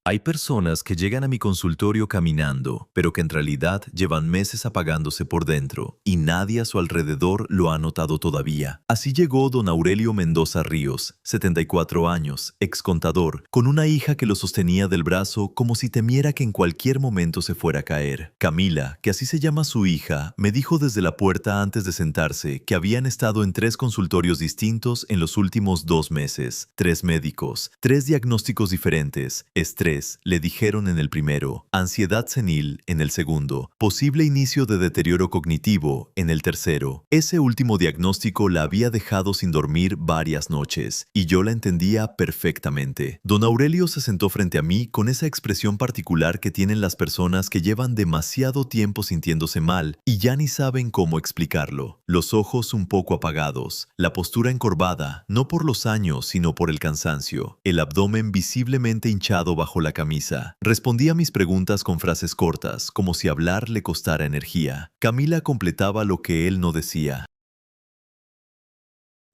Hay personas que llegan a mi consultorio caminando, pero que en realidad llevan meses apagándose por dentro, y nadie a su alrededor lo ha notado todavía. Así llegó don Aurelio Mendoza Ríos, 74 años, ex contador, con una hija que lo sostenía del brazo como si temiera que en cualquier momento se fuera a caer. Camila, que así se llama su hija, me dijo desde la puerta antes de sentarse que habían estado en 3 consultorios distintos en los últimos 2 meses, 3 médicos, 3 diagnósticos diferentes, estrés, le dijeron en el primero, ansiedad senil en el segundo, posible inicio de deterioro cognitivo en el tercero. Ese último diagnóstico la había dejado sin dormir varias noches, y yo la entendía perfectamente. Don Aurelio se sentó frente a mí con esa expresión particular que tienen las personas que llevan demasiado tiempo sintiéndose mal y ya ni saben cómo explicarlo. Los ojos un poco apagados, la postura encorvada, no por los años sino por el cansancio, el abdomen visiblemente hinchado bajo la camisa. Respondía a mis preguntas con frases cortas, como si hablar le costara energía. Camila completaba lo que él no decía.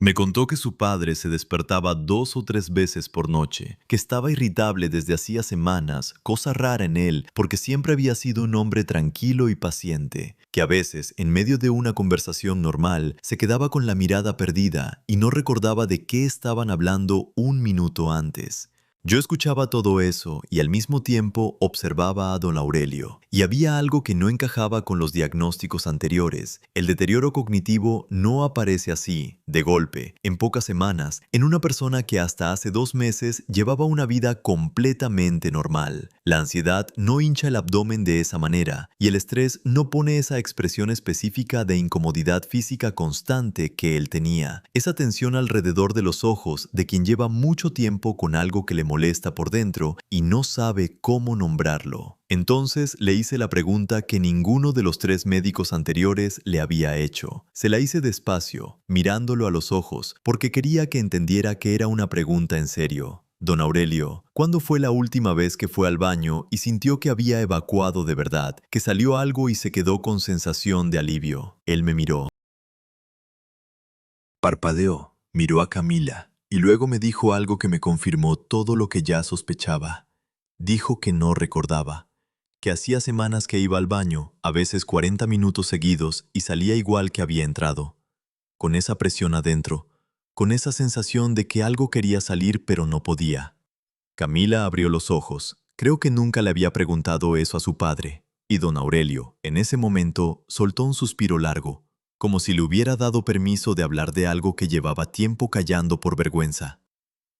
Me contó que su padre se despertaba 2 o 3 veces por noche, que estaba irritable desde hacía semanas, cosa rara en él, porque siempre había sido un hombre tranquilo y paciente, que a veces, en medio de una conversación normal, se quedaba con la mirada perdida y no recordaba de qué estaban hablando un minuto antes. Yo escuchaba todo eso y al mismo tiempo observaba a don Aurelio, y había algo que no encajaba con los diagnósticos anteriores. El deterioro cognitivo no aparece así, de golpe, en pocas semanas, en una persona que hasta hace 2 meses llevaba una vida completamente normal. La ansiedad no hincha el abdomen de esa manera, y el estrés no pone esa expresión específica de incomodidad física constante que él tenía. Esa tensión alrededor de los ojos de quien lleva mucho tiempo con algo que le molesta por dentro y no sabe cómo nombrarlo. Entonces le hice la pregunta que ninguno de los 3 médicos anteriores le había hecho. Se la hice despacio, mirándolo a los ojos, porque quería que entendiera que era una pregunta en serio. Don Aurelio, ¿cuándo fue la última vez que fue al baño y sintió que había evacuado de verdad, que salió algo y se quedó con sensación de alivio? Él me miró. Parpadeó, miró a Camila, y luego me dijo algo que me confirmó todo lo que ya sospechaba. Dijo que no recordaba, que hacía semanas que iba al baño, a veces 40 minutos seguidos, y salía igual que había entrado, con esa presión adentro, con esa sensación de que algo quería salir pero no podía. Camila abrió los ojos. Creo que nunca le había preguntado eso a su padre, y don Aurelio, en ese momento, soltó un suspiro largo, como si le hubiera dado permiso de hablar de algo que llevaba tiempo callando por vergüenza.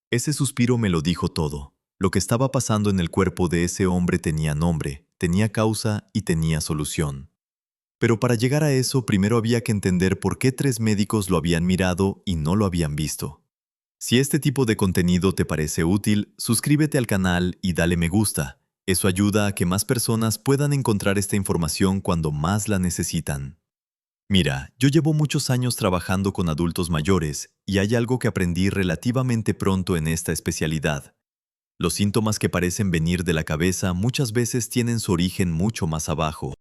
Ese suspiro me lo dijo todo. Lo que estaba pasando en el cuerpo de ese hombre tenía nombre, tenía causa y tenía solución. Pero para llegar a eso, primero había que entender por qué 3 médicos lo habían mirado y no lo habían visto. Si este tipo de contenido te parece útil, suscríbete al canal y dale me gusta. Eso ayuda a que más personas puedan encontrar esta información cuando más la necesitan. Mira, yo llevo muchos años trabajando con adultos mayores y hay algo que aprendí relativamente pronto en esta especialidad. Los síntomas que parecen venir de la cabeza muchas veces tienen su origen mucho más abajo.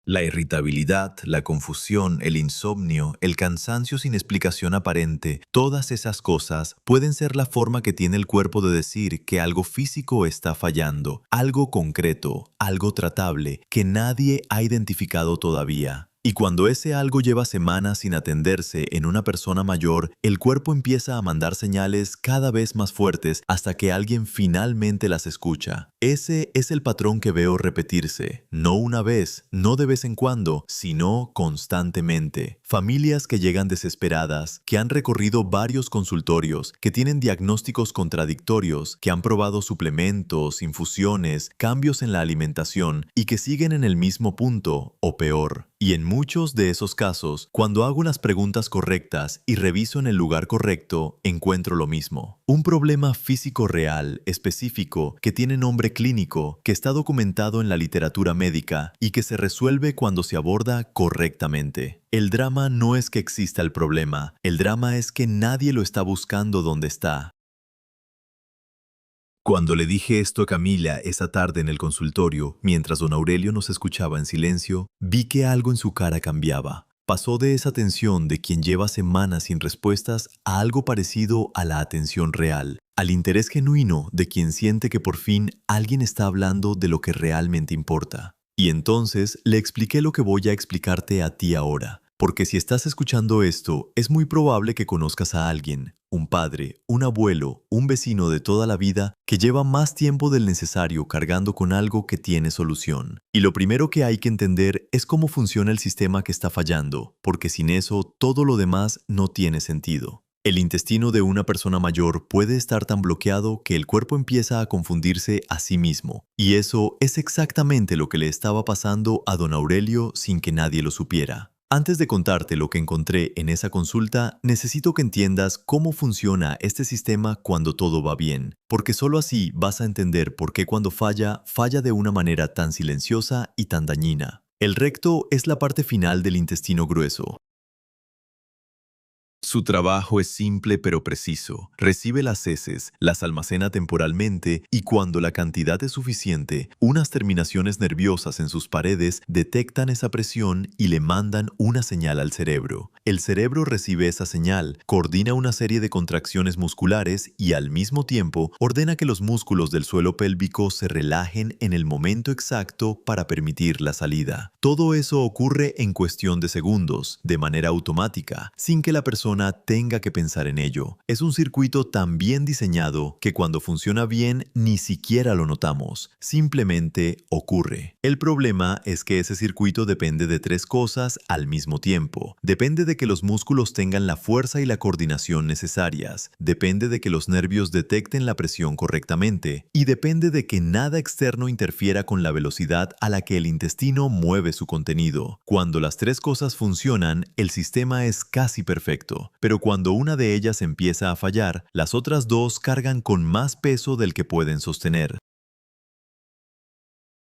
La irritabilidad, la confusión, el insomnio, el cansancio sin explicación aparente, todas esas cosas pueden ser la forma que tiene el cuerpo de decir que algo físico está fallando, algo concreto, algo tratable, que nadie ha identificado todavía. Y cuando ese algo lleva semanas sin atenderse en una persona mayor, el cuerpo empieza a mandar señales cada vez más fuertes hasta que alguien finalmente las escucha. Ese es el patrón que veo repetirse, no una vez, no de vez en cuando, sino constantemente. Familias que llegan desesperadas, que han recorrido varios consultorios, que tienen diagnósticos contradictorios, que han probado suplementos, infusiones, cambios en la alimentación y que siguen en el mismo punto, o peor. Y en muchos de esos casos, cuando hago las preguntas correctas y reviso en el lugar correcto, encuentro lo mismo. Un problema físico real, específico, que tiene nombre clínico, que está documentado en la literatura médica y que se resuelve cuando se aborda correctamente. El drama no es que exista el problema, el drama es que nadie lo está buscando donde está. Cuando le dije esto a Camila esa tarde en el consultorio, mientras don Aurelio nos escuchaba en silencio, vi que algo en su cara cambiaba. Pasó de esa tensión de quien lleva semanas sin respuestas a algo parecido a la atención real. al interés genuino de quien siente que por fin alguien está hablando de lo que realmente importa. Y entonces le expliqué lo que voy a explicarte a ti ahora, porque si estás escuchando esto, es muy probable que conozcas a alguien, un padre, un abuelo, un vecino de toda la vida, que lleva más tiempo del necesario cargando con algo que tiene solución. Y lo primero que hay que entender es cómo funciona el sistema que está fallando, porque sin eso todo lo demás no tiene sentido. El intestino de una persona mayor puede estar tan bloqueado que el cuerpo empieza a confundirse a sí mismo. Y eso es exactamente lo que le estaba pasando a don Aurelio sin que nadie lo supiera. Antes de contarte lo que encontré en esa consulta, necesito que entiendas cómo funciona este sistema cuando todo va bien, porque solo así vas a entender por qué cuando falla, falla de una manera tan silenciosa y tan dañina. El recto es la parte final del intestino grueso. Su trabajo es simple pero preciso. Recibe las heces, las almacena temporalmente y cuando la cantidad es suficiente, unas terminaciones nerviosas en sus paredes detectan esa presión y le mandan una señal al cerebro. El cerebro recibe esa señal, coordina una serie de contracciones musculares y al mismo tiempo ordena que los músculos del suelo pélvico se relajen en el momento exacto para permitir la salida. Todo eso ocurre en cuestión de segundos, de manera automática, sin que la persona tenga que pensar en ello. Es un circuito tan bien diseñado que cuando funciona bien ni siquiera lo notamos, simplemente ocurre. El problema es que ese circuito depende de tres cosas al mismo tiempo. Depende de que los músculos tengan la fuerza y la coordinación necesarias, depende de que los nervios detecten la presión correctamente y depende de que nada externo interfiera con la velocidad a la que el intestino mueve su contenido. Cuando las tres cosas funcionan, el sistema es casi perfecto. Pero cuando una de ellas empieza a fallar, las otras dos cargan con más peso del que pueden sostener.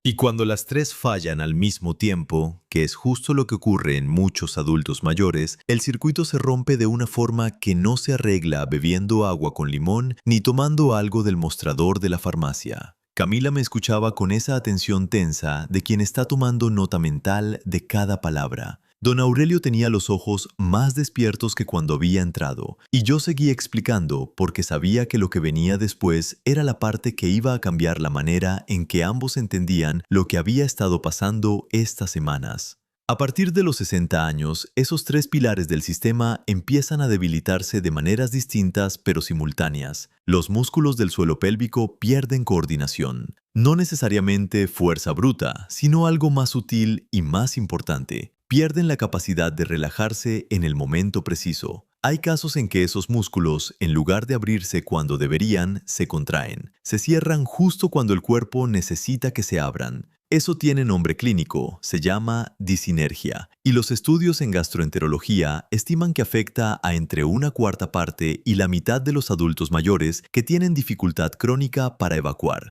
Y cuando las tres fallan al mismo tiempo, que es justo lo que ocurre en muchos adultos mayores, el circuito se rompe de una forma que no se arregla bebiendo agua con limón ni tomando algo del mostrador de la farmacia. Camila me escuchaba con esa atención tensa de quien está tomando nota mental de cada palabra. Don Aurelio tenía los ojos más despiertos que cuando había entrado, y yo seguí explicando porque sabía que lo que venía después era la parte que iba a cambiar la manera en que ambos entendían lo que había estado pasando estas semanas. A partir de los 60 años, esos tres pilares del sistema empiezan a debilitarse de maneras distintas pero simultáneas. Los músculos del suelo pélvico pierden coordinación. No necesariamente fuerza bruta, sino algo más sutil y más importante. Pierden la capacidad de relajarse en el momento preciso. Hay casos en que esos músculos, en lugar de abrirse cuando deberían, se contraen. Se cierran justo cuando el cuerpo necesita que se abran. Eso tiene nombre clínico, se llama disinergia, y los estudios en gastroenterología estiman que afecta a entre una cuarta parte y la mitad de los adultos mayores que tienen dificultad crónica para evacuar.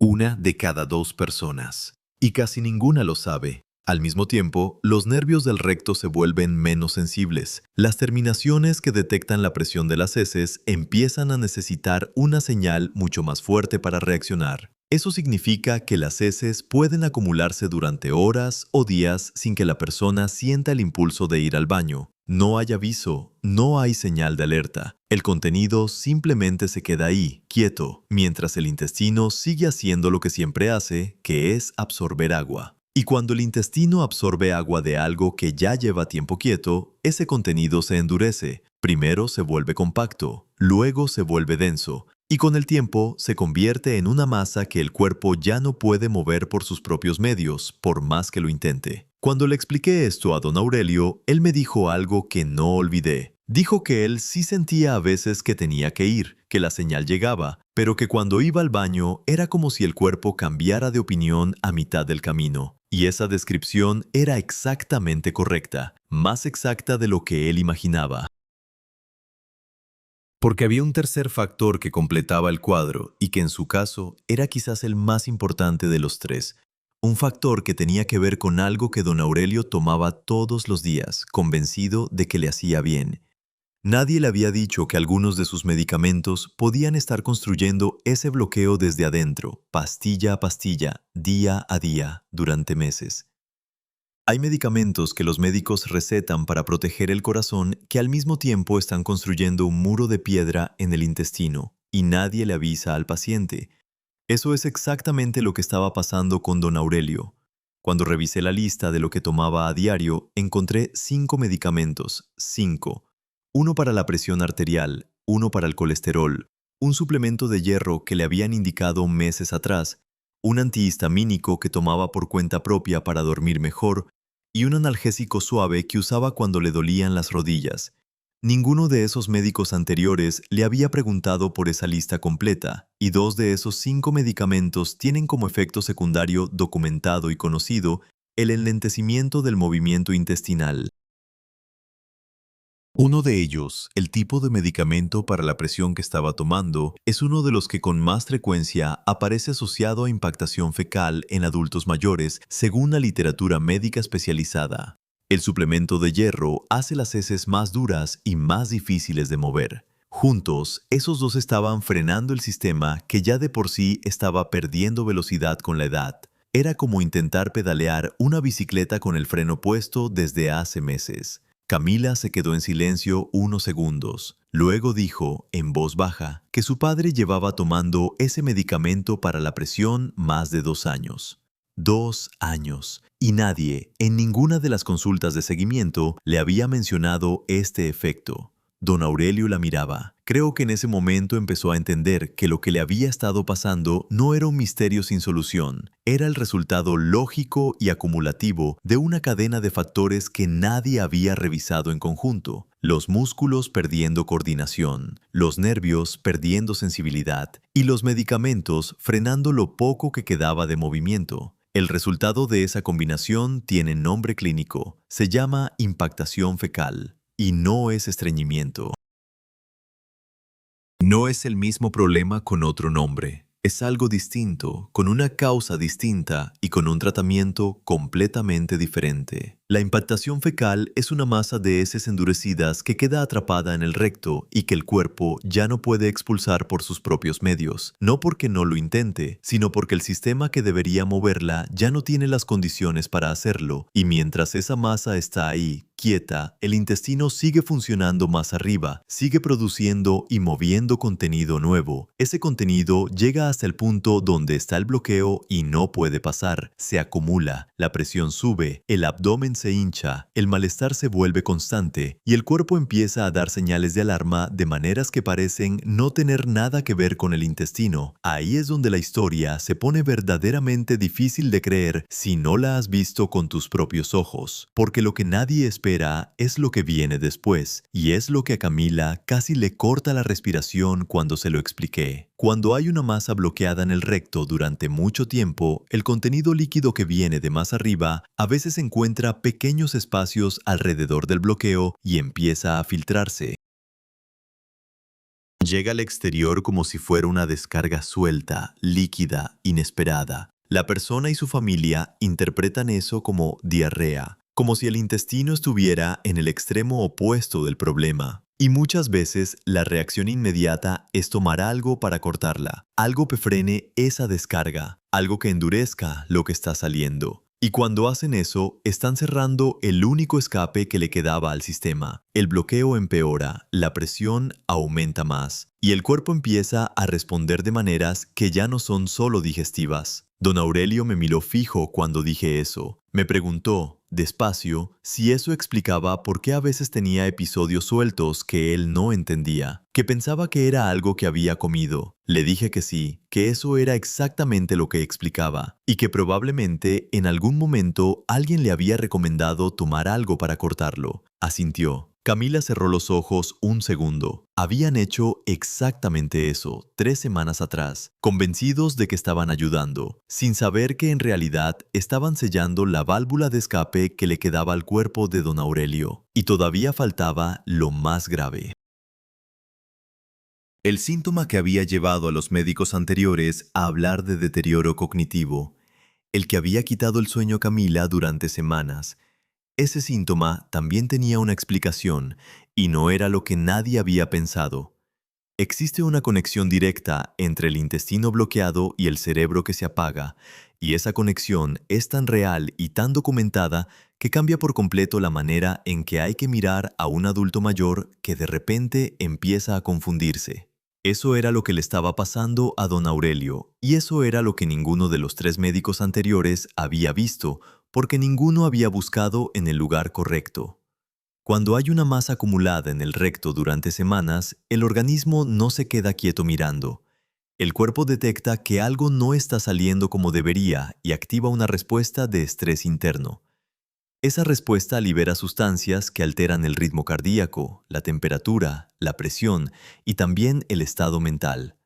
Una de cada dos personas. Y casi ninguna lo sabe. Al mismo tiempo, los nervios del recto se vuelven menos sensibles. Las terminaciones que detectan la presión de las heces empiezan a necesitar una señal mucho más fuerte para reaccionar. Eso significa que las heces pueden acumularse durante horas o días sin que la persona sienta el impulso de ir al baño. No hay aviso, no hay señal de alerta. El contenido simplemente se queda ahí, quieto, mientras el intestino sigue haciendo lo que siempre hace, que es absorber agua. Y cuando el intestino absorbe agua de algo que ya lleva tiempo quieto, ese contenido se endurece. Primero se vuelve compacto, luego se vuelve denso, y con el tiempo se convierte en una masa que el cuerpo ya no puede mover por sus propios medios, por más que lo intente. Cuando le expliqué esto a don Aurelio, él me dijo algo que no olvidé. Dijo que él sí sentía a veces que tenía que ir, que la señal llegaba, pero que cuando iba al baño era como si el cuerpo cambiara de opinión a mitad del camino. Y esa descripción era exactamente correcta, más exacta de lo que él imaginaba. Porque había un tercer factor que completaba el cuadro y que en su caso era quizás el más importante de los tres. Un factor que tenía que ver con algo que don Aurelio tomaba todos los días, convencido de que le hacía bien. Nadie le había dicho que algunos de sus medicamentos podían estar construyendo ese bloqueo desde adentro, pastilla a pastilla, día a día, durante meses. Hay medicamentos que los médicos recetan para proteger el corazón que al mismo tiempo están construyendo un muro de piedra en el intestino y nadie le avisa al paciente. Eso es exactamente lo que estaba pasando con don Aurelio. Cuando revisé la lista de lo que tomaba a diario, encontré 5 medicamentos, 5. Uno para la presión arterial, uno para el colesterol, un suplemento de hierro que le habían indicado meses atrás, un antihistamínico que tomaba por cuenta propia para dormir mejor y un analgésico suave que usaba cuando le dolían las rodillas. Ninguno de esos médicos anteriores le había preguntado por esa lista completa, y 2 de esos 5 medicamentos tienen como efecto secundario documentado y conocido el enlentecimiento del movimiento intestinal. Uno de ellos, el tipo de medicamento para la presión que estaba tomando, es uno de los que con más frecuencia aparece asociado a impactación fecal en adultos mayores, según la literatura médica especializada. El suplemento de hierro hace las heces más duras y más difíciles de mover. Juntos, esos dos estaban frenando el sistema que ya de por sí estaba perdiendo velocidad con la edad. Era como intentar pedalear una bicicleta con el freno puesto desde hace meses. Camila se quedó en silencio unos segundos. Luego dijo, en voz baja, que su padre llevaba tomando ese medicamento para la presión más de 2 años. 2 años. Y nadie, en ninguna de las consultas de seguimiento, le había mencionado este efecto. Don Aurelio la miraba. Creo que en ese momento empezó a entender que lo que le había estado pasando no era un misterio sin solución, era el resultado lógico y acumulativo de una cadena de factores que nadie había revisado en conjunto. Los músculos perdiendo coordinación, los nervios perdiendo sensibilidad y los medicamentos frenando lo poco que quedaba de movimiento. El resultado de esa combinación tiene nombre clínico, se llama impactación fecal. Y no es estreñimiento. No es el mismo problema con otro nombre. Es algo distinto, con una causa distinta y con un tratamiento completamente diferente. La impactación fecal es una masa de heces endurecidas que queda atrapada en el recto y que el cuerpo ya no puede expulsar por sus propios medios, no porque no lo intente, sino porque el sistema que debería moverla ya no tiene las condiciones para hacerlo, y mientras esa masa está ahí, quieta, el intestino sigue funcionando más arriba, sigue produciendo y moviendo contenido nuevo. Ese contenido llega hasta el punto donde está el bloqueo y no puede pasar. Se acumula, la presión sube, el abdomen se hincha, el malestar se vuelve constante y el cuerpo empieza a dar señales de alarma de maneras que parecen no tener nada que ver con el intestino. Ahí es donde la historia se pone verdaderamente difícil de creer si no la has visto con tus propios ojos, porque lo que nadie espera es lo que viene después, y es lo que a Camila casi le corta la respiración cuando se lo expliqué. Cuando hay una masa bloqueada en el recto durante mucho tiempo, el contenido líquido que viene de más arriba a veces encuentra pequeños espacios alrededor del bloqueo y empieza a filtrarse. Llega al exterior como si fuera una descarga suelta, líquida, inesperada. La persona y su familia interpretan eso como diarrea, como si el intestino estuviera en el extremo opuesto del problema. Y muchas veces la reacción inmediata es tomar algo para cortarla, algo que frene esa descarga, algo que endurezca lo que está saliendo. Y cuando hacen eso, están cerrando el único escape que le quedaba al sistema. El bloqueo empeora, la presión aumenta más, y el cuerpo empieza a responder de maneras que ya no son solo digestivas. Don Aurelio me miró fijo cuando dije eso. Me preguntó, despacio, si eso explicaba por qué a veces tenía episodios sueltos que él no entendía, que pensaba que era algo que había comido. Le dije que sí, que eso era exactamente lo que explicaba, y que probablemente en algún momento alguien le había recomendado tomar algo para cortarlo. Asintió. Camila cerró los ojos un segundo. Habían hecho exactamente eso 3 semanas atrás, convencidos de que estaban ayudando, sin saber que en realidad estaban sellando la válvula de escape que le quedaba al cuerpo de don Aurelio. Y todavía faltaba lo más grave. El síntoma que había llevado a los médicos anteriores a hablar de deterioro cognitivo, el que había quitado el sueño a Camila durante semanas. Ese síntoma también tenía una explicación, y no era lo que nadie había pensado. Existe una conexión directa entre el intestino bloqueado y el cerebro que se apaga, y esa conexión es tan real y tan documentada que cambia por completo la manera en que hay que mirar a un adulto mayor que de repente empieza a confundirse. Eso era lo que le estaba pasando a don Aurelio, y eso era lo que ninguno de los 3 médicos anteriores había visto, porque ninguno había buscado en el lugar correcto. Cuando hay una masa acumulada en el recto durante semanas, el organismo no se queda quieto mirando. El cuerpo detecta que algo no está saliendo como debería y activa una respuesta de estrés interno. Esa respuesta libera sustancias que alteran el ritmo cardíaco, la temperatura, la presión y también el estado mental.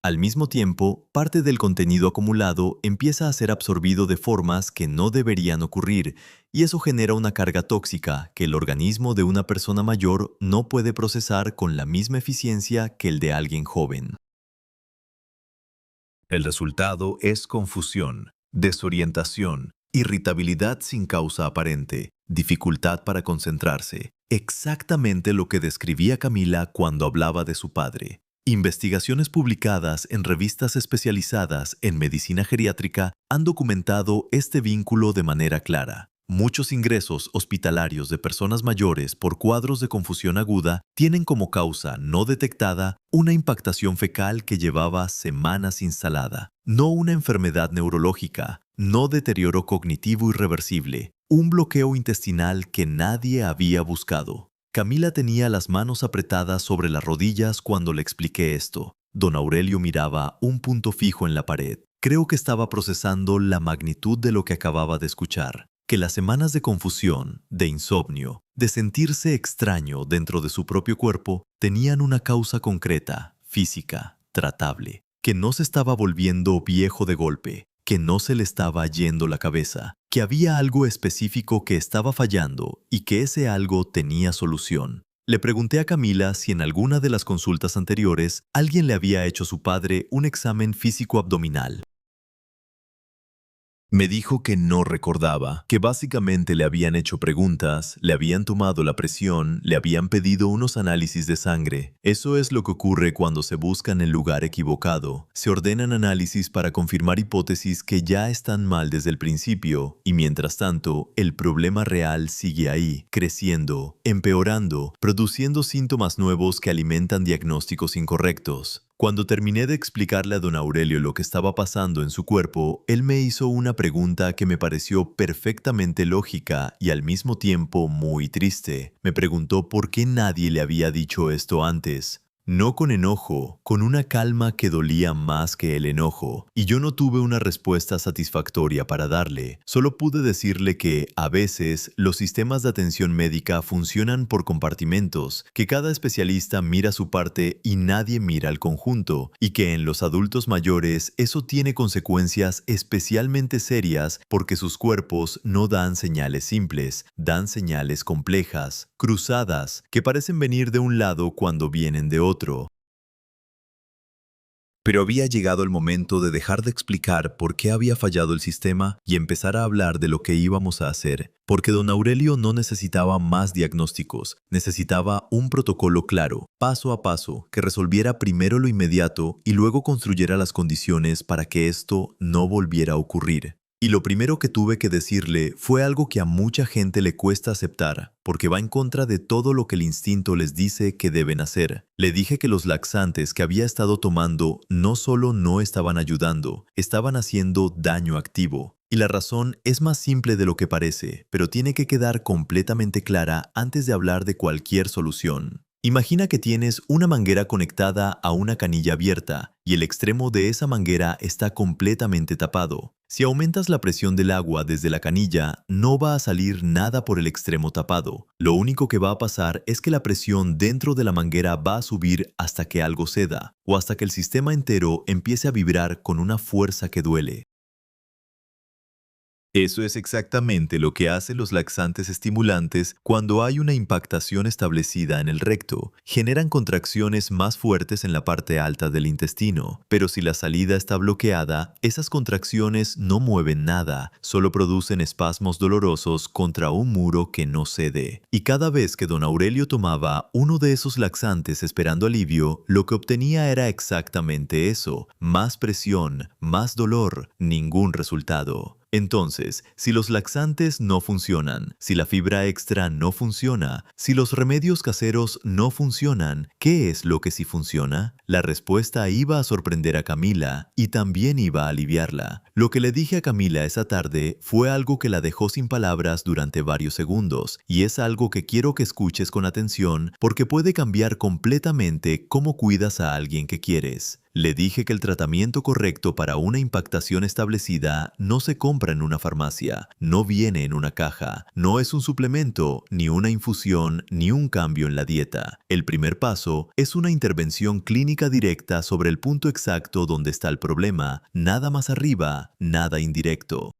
Al mismo tiempo, parte del contenido acumulado empieza a ser absorbido de formas que no deberían ocurrir, y eso genera una carga tóxica que el organismo de una persona mayor no puede procesar con la misma eficiencia que el de alguien joven. El resultado es confusión, desorientación, irritabilidad sin causa aparente, dificultad para concentrarse. Exactamente lo que describía Camila cuando hablaba de su padre. Investigaciones publicadas en revistas especializadas en medicina geriátrica han documentado este vínculo de manera clara. Muchos ingresos hospitalarios de personas mayores por cuadros de confusión aguda tienen como causa no detectada una impactación fecal que llevaba semanas instalada, no una enfermedad neurológica, no deterioro cognitivo irreversible, un bloqueo intestinal que nadie había buscado. Camila tenía las manos apretadas sobre las rodillas cuando le expliqué esto. Don Aurelio miraba un punto fijo en la pared. Creo que estaba procesando la magnitud de lo que acababa de escuchar. Que las semanas de confusión, de insomnio, de sentirse extraño dentro de su propio cuerpo, tenían una causa concreta, física, tratable, que no se estaba volviendo viejo de golpe, que no se le estaba yendo la cabeza, que había algo específico que estaba fallando y que ese algo tenía solución. Le pregunté a Camila si en alguna de las consultas anteriores alguien le había hecho a su padre un examen físico abdominal. Me dijo que no recordaba, que básicamente le habían hecho preguntas, le habían tomado la presión, le habían pedido unos análisis de sangre. Eso es lo que ocurre cuando se busca en el lugar equivocado. Se ordenan análisis para confirmar hipótesis que ya están mal desde el principio, y mientras tanto, el problema real sigue ahí, creciendo, empeorando, produciendo síntomas nuevos que alimentan diagnósticos incorrectos. Cuando terminé de explicarle a don Aurelio lo que estaba pasando en su cuerpo, él me hizo una pregunta que me pareció perfectamente lógica y al mismo tiempo muy triste. Me preguntó por qué nadie le había dicho esto antes. No con enojo, con una calma que dolía más que el enojo, y yo no tuve una respuesta satisfactoria para darle. Solo pude decirle que, a veces, los sistemas de atención médica funcionan por compartimentos, que cada especialista mira su parte y nadie mira el conjunto, y que en los adultos mayores eso tiene consecuencias especialmente serias porque sus cuerpos no dan señales simples, dan señales complejas, cruzadas, que parecen venir de un lado cuando vienen de otro. Pero había llegado el momento de dejar de explicar por qué había fallado el sistema y empezar a hablar de lo que íbamos a hacer, porque don Aurelio no necesitaba más diagnósticos, necesitaba un protocolo claro, paso a paso, que resolviera primero lo inmediato y luego construyera las condiciones para que esto no volviera a ocurrir. Y lo primero que tuve que decirle fue algo que a mucha gente le cuesta aceptar, porque va en contra de todo lo que el instinto les dice que deben hacer. Le dije que los laxantes que había estado tomando no solo no estaban ayudando, estaban haciendo daño activo. Y la razón es más simple de lo que parece, pero tiene que quedar completamente clara antes de hablar de cualquier solución. Imagina que tienes una manguera conectada a una canilla abierta y el extremo de esa manguera está completamente tapado. Si aumentas la presión del agua desde la canilla, no va a salir nada por el extremo tapado. Lo único que va a pasar es que la presión dentro de la manguera va a subir hasta que algo ceda, o hasta que el sistema entero empiece a vibrar con una fuerza que duele. Eso es exactamente lo que hacen los laxantes estimulantes cuando hay una impactación establecida en el recto. Generan contracciones más fuertes en la parte alta del intestino, pero si la salida está bloqueada, esas contracciones no mueven nada, solo producen espasmos dolorosos contra un muro que no cede. Y cada vez que don Aurelio tomaba uno de esos laxantes esperando alivio, lo que obtenía era exactamente eso: más presión, más dolor, ningún resultado. Entonces, si los laxantes no funcionan, si la fibra extra no funciona, si los remedios caseros no funcionan, ¿qué es lo que sí funciona? La respuesta iba a sorprender a Camila y también iba a aliviarla. Lo que le dije a Camila esa tarde fue algo que la dejó sin palabras durante varios segundos, y es algo que quiero que escuches con atención porque puede cambiar completamente cómo cuidas a alguien que quieres. Le dije que el tratamiento correcto para una impactación establecida no se compra en una farmacia, no viene en una caja, no es un suplemento, ni una infusión, ni un cambio en la dieta. El primer paso es una intervención clínica directa sobre el punto exacto donde está el problema, nada más arriba, nada indirecto.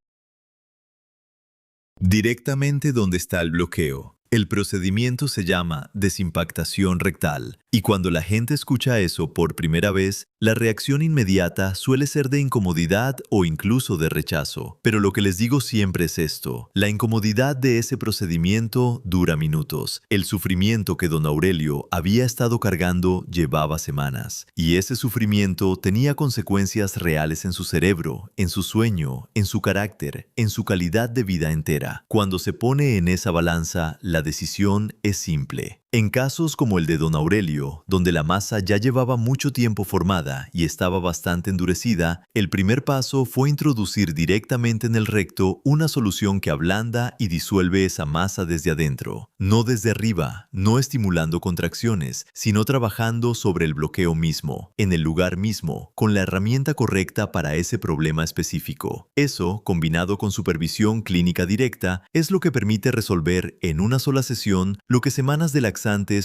Directamente donde está el bloqueo. El procedimiento se llama desimpactación rectal, y cuando la gente escucha eso por primera vez, la reacción inmediata suele ser de incomodidad o incluso de rechazo. Pero lo que les digo siempre es esto: la incomodidad de ese procedimiento dura minutos. El sufrimiento que don Aurelio había estado cargando llevaba semanas, y ese sufrimiento tenía consecuencias reales en su cerebro, en su sueño, en su carácter, en su calidad de vida entera. Cuando se pone en esa balanza, la decisión es simple. En casos como el de don Aurelio, donde la masa ya llevaba mucho tiempo formada y estaba bastante endurecida, el primer paso fue introducir directamente en el recto una solución que ablanda y disuelve esa masa desde adentro. No desde arriba, no estimulando contracciones, sino trabajando sobre el bloqueo mismo, en el lugar mismo, con la herramienta correcta para ese problema específico. Eso, combinado con supervisión clínica directa, es lo que permite resolver en una sola sesión lo que semanas de laxantes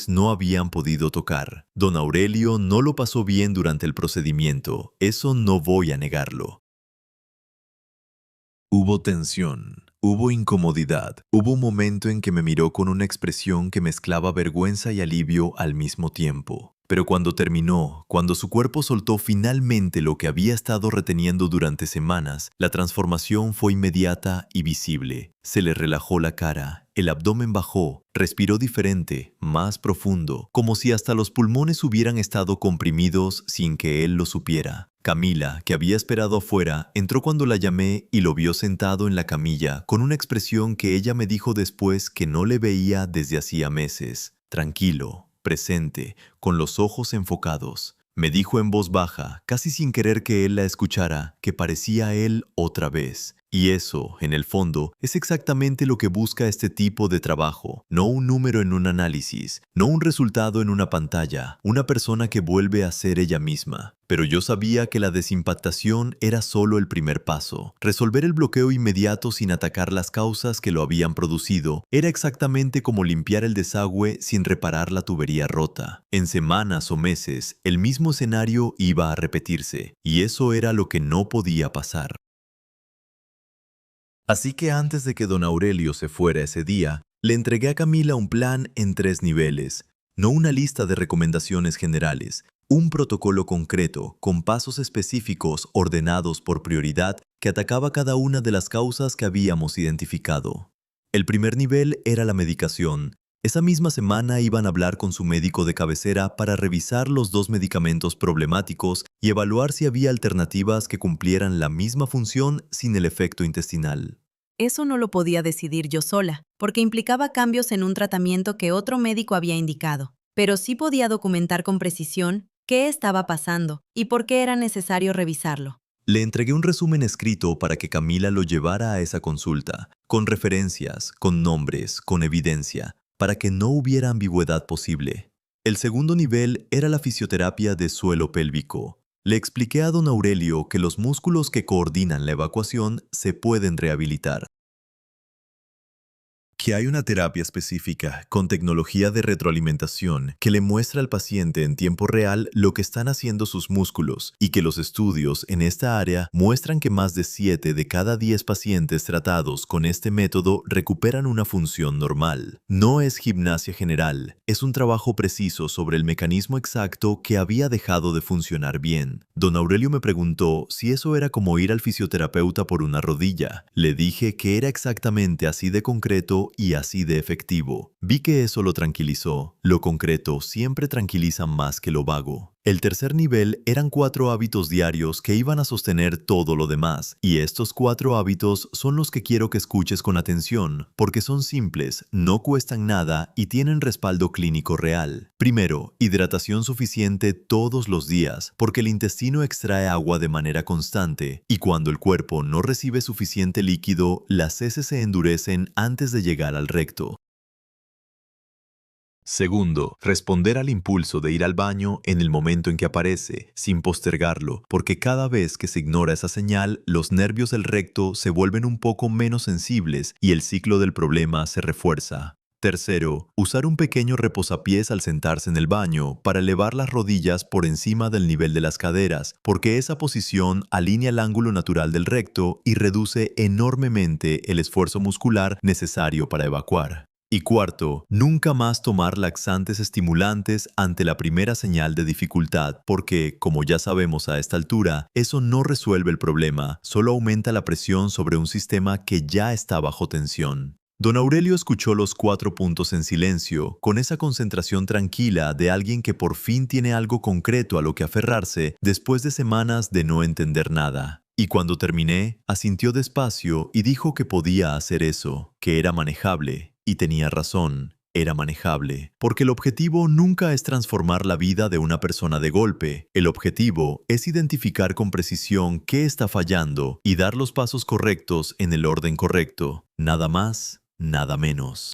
no habían podido tocar. Don Aurelio no lo pasó bien durante el procedimiento, eso no voy a negarlo. Hubo tensión, hubo incomodidad, hubo un momento en que me miró con una expresión que mezclaba vergüenza y alivio al mismo tiempo. Pero cuando terminó, cuando su cuerpo soltó finalmente lo que había estado reteniendo durante semanas, la transformación fue inmediata y visible. Se le relajó la cara, el abdomen bajó, respiró diferente, más profundo, como si hasta los pulmones hubieran estado comprimidos sin que él lo supiera. Camila, que había esperado afuera, entró cuando la llamé y lo vio sentado en la camilla, con una expresión que ella me dijo después que no le veía desde hacía meses. Tranquilo, presente, con los ojos enfocados. Me dijo en voz baja, casi sin querer que él la escuchara, que parecía él otra vez. Y eso, en el fondo, es exactamente lo que busca este tipo de trabajo. No un número en un análisis, no un resultado en una pantalla, una persona que vuelve a ser ella misma. Pero yo sabía que la desimpactación era solo el primer paso. Resolver el bloqueo inmediato sin atacar las causas que lo habían producido era exactamente como limpiar el desagüe sin reparar la tubería rota. En semanas o meses, el mismo escenario iba a repetirse, y eso era lo que no podía pasar. Así que antes de que don Aurelio se fuera ese día, le entregué a Camila un plan en 3 niveles, no una lista de recomendaciones generales, un protocolo concreto, con pasos específicos ordenados por prioridad que atacaba cada una de las causas que habíamos identificado. El primer nivel era la medicación. Esa misma semana iban a hablar con su médico de cabecera para revisar los 2 medicamentos problemáticos y evaluar si había alternativas que cumplieran la misma función sin el efecto intestinal. Eso no lo podía decidir yo sola, porque implicaba cambios en un tratamiento que otro médico había indicado. Pero sí podía documentar con precisión qué estaba pasando y por qué era necesario revisarlo. Le entregué un resumen escrito para que Camila lo llevara a esa consulta, con referencias, con nombres, con evidencia, para que no hubiera ambigüedad posible. El segundo nivel era la fisioterapia de suelo pélvico. Le expliqué a don Aurelio que los músculos que coordinan la evacuación se pueden rehabilitar. Que hay una terapia específica con tecnología de retroalimentación que le muestra al paciente en tiempo real lo que están haciendo sus músculos y que los estudios en esta área muestran que más de 7 de cada 10 pacientes tratados con este método recuperan una función normal. No es gimnasia general, es un trabajo preciso sobre el mecanismo exacto que había dejado de funcionar bien. Don Aurelio me preguntó si eso era como ir al fisioterapeuta por una rodilla. Le dije que era exactamente así de concreto y así de efectivo. Vi que eso lo tranquilizó. Lo concreto siempre tranquiliza más que lo vago. El tercer nivel eran 4 hábitos diarios que iban a sostener todo lo demás, y estos 4 hábitos son los que quiero que escuches con atención, porque son simples, no cuestan nada y tienen respaldo clínico real. Primero, hidratación suficiente todos los días, porque el intestino extrae agua de manera constante, y cuando el cuerpo no recibe suficiente líquido, las heces se endurecen antes de llegar al recto. Segundo, responder al impulso de ir al baño en el momento en que aparece, sin postergarlo, porque cada vez que se ignora esa señal, los nervios del recto se vuelven un poco menos sensibles y el ciclo del problema se refuerza. Tercero, usar un pequeño reposapiés al sentarse en el baño para elevar las rodillas por encima del nivel de las caderas, porque esa posición alinea el ángulo natural del recto y reduce enormemente el esfuerzo muscular necesario para evacuar. Y cuarto, nunca más tomar laxantes estimulantes ante la primera señal de dificultad, porque, como ya sabemos a esta altura, eso no resuelve el problema, solo aumenta la presión sobre un sistema que ya está bajo tensión. Don Aurelio escuchó los 4 puntos en silencio, con esa concentración tranquila de alguien que por fin tiene algo concreto a lo que aferrarse después de semanas de no entender nada. Y cuando terminé, asintió despacio y dijo que podía hacer eso, que era manejable. Y tenía razón, era manejable, porque el objetivo nunca es transformar la vida de una persona de golpe. El objetivo es identificar con precisión qué está fallando y dar los pasos correctos en el orden correcto. Nada más, nada menos.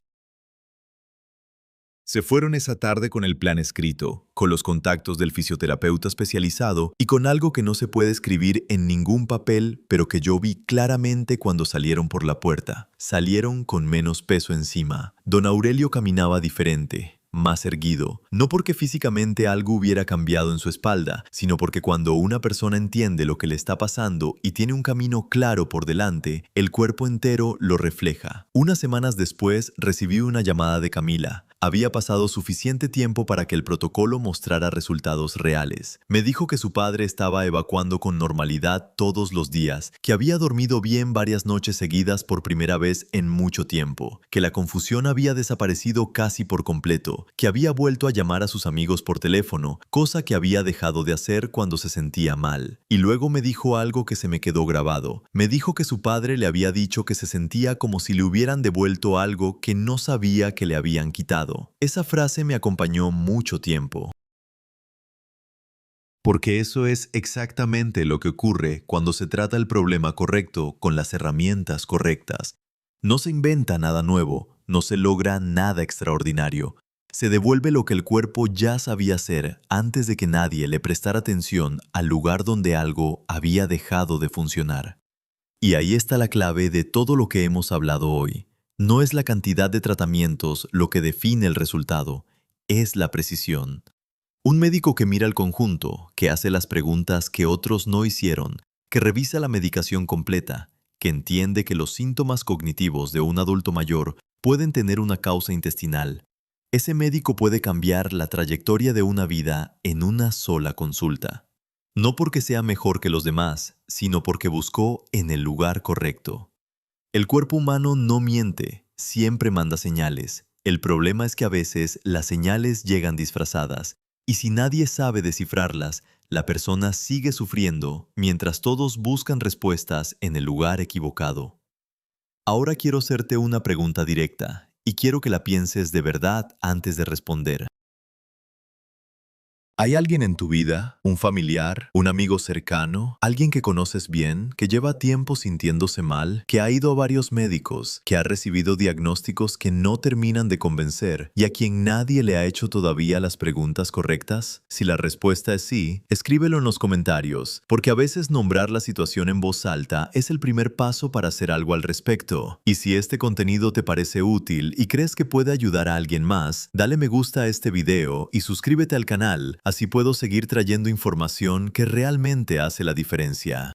Se fueron esa tarde con el plan escrito, con los contactos del fisioterapeuta especializado y con algo que no se puede escribir en ningún papel, pero que yo vi claramente cuando salieron por la puerta. Salieron con menos peso encima. Don Aurelio caminaba diferente, más erguido, no porque físicamente algo hubiera cambiado en su espalda, sino porque cuando una persona entiende lo que le está pasando y tiene un camino claro por delante, el cuerpo entero lo refleja. Unas semanas después recibí una llamada de Camila. Había pasado suficiente tiempo para que el protocolo mostrara resultados reales. Me dijo que su padre estaba evacuando con normalidad todos los días, que había dormido bien varias noches seguidas por primera vez en mucho tiempo, que la confusión había desaparecido casi por completo, que había vuelto a llamar a sus amigos por teléfono, cosa que había dejado de hacer cuando se sentía mal. Y luego me dijo algo que se me quedó grabado. Me dijo que su padre le había dicho que se sentía como si le hubieran devuelto algo que no sabía que le habían quitado. Esa frase me acompañó mucho tiempo. Porque eso es exactamente lo que ocurre cuando se trata el problema correcto con las herramientas correctas. No se inventa nada nuevo, no se logra nada extraordinario. Se devuelve lo que el cuerpo ya sabía hacer antes de que nadie le prestara atención al lugar donde algo había dejado de funcionar. Y ahí está la clave de todo lo que hemos hablado hoy. No es la cantidad de tratamientos lo que define el resultado, es la precisión. Un médico que mira el conjunto, que hace las preguntas que otros no hicieron, que revisa la medicación completa, que entiende que los síntomas cognitivos de un adulto mayor pueden tener una causa intestinal. Ese médico puede cambiar la trayectoria de una vida en una sola consulta. No porque sea mejor que los demás, sino porque buscó en el lugar correcto. El cuerpo humano no miente, siempre manda señales. El problema es que a veces las señales llegan disfrazadas, y si nadie sabe descifrarlas, la persona sigue sufriendo mientras todos buscan respuestas en el lugar equivocado. Ahora quiero hacerte una pregunta directa, y quiero que la pienses de verdad antes de responder. ¿Hay alguien en tu vida, un familiar, un amigo cercano, alguien que conoces bien, que lleva tiempo sintiéndose mal, que ha ido a varios médicos, que ha recibido diagnósticos que no terminan de convencer y a quien nadie le ha hecho todavía las preguntas correctas? Si la respuesta es sí, escríbelo en los comentarios, porque a veces nombrar la situación en voz alta es el primer paso para hacer algo al respecto. Y si este contenido te parece útil y crees que puede ayudar a alguien más, dale me gusta a este video y suscríbete al canal. Así puedo seguir trayendo información que realmente hace la diferencia.